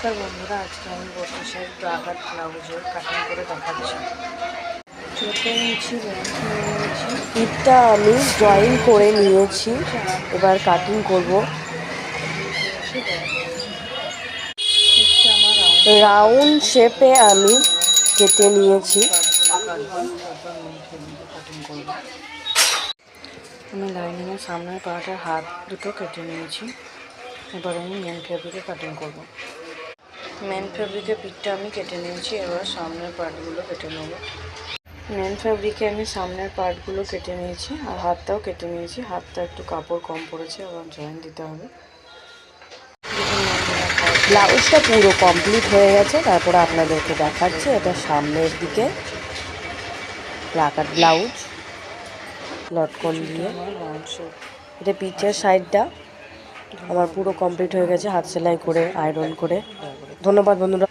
নমস্কার বন্ধুরা, আজকে আমি বত্রিশের ব্রাগার ব্লাউজের কাটিং করে দেখাচ্ছি। চোখে নিয়েছি, পিঠটা আমি ড্রয়িং করে নিয়েছি, এবার কাটিং করব। রাউন্ড শেপে আমি কেটে নিয়েছি। আমি লাইনিংয়ের সামনের পার্টের হাত দুটো কেটে নিয়েছি। এবার আমি মেন ফেব্রিকে কাটিং করব। মেন ফেব্রিকের পিঠটা আমি কেটে নিয়েছি, এবার সামনের পার্টগুলো কেটে নেব। মেন ফেব্রিকে আমি সামনের পার্টগুলো কেটে নিয়েছি আর হাতটাও কেটে নিয়েছি। হাতটা একটু কাপড় কম পড়েছে, আবার জয়েন দিতে হবে। ব্লাউজটা পুরো কমপ্লিট হয়ে গেছে, তারপরে আপনাদেরকে দেখাচ্ছি। এটা সামনের দিকে ব্রাগার ব্লাউজ লটকন দিয়ে, এটা পিঠের সাইডটা আমার পুরো কমপ্লিট হয়ে গেছে হাত সেলাই করে, আয়রন করে। ধন্যবাদ বন্ধুরা।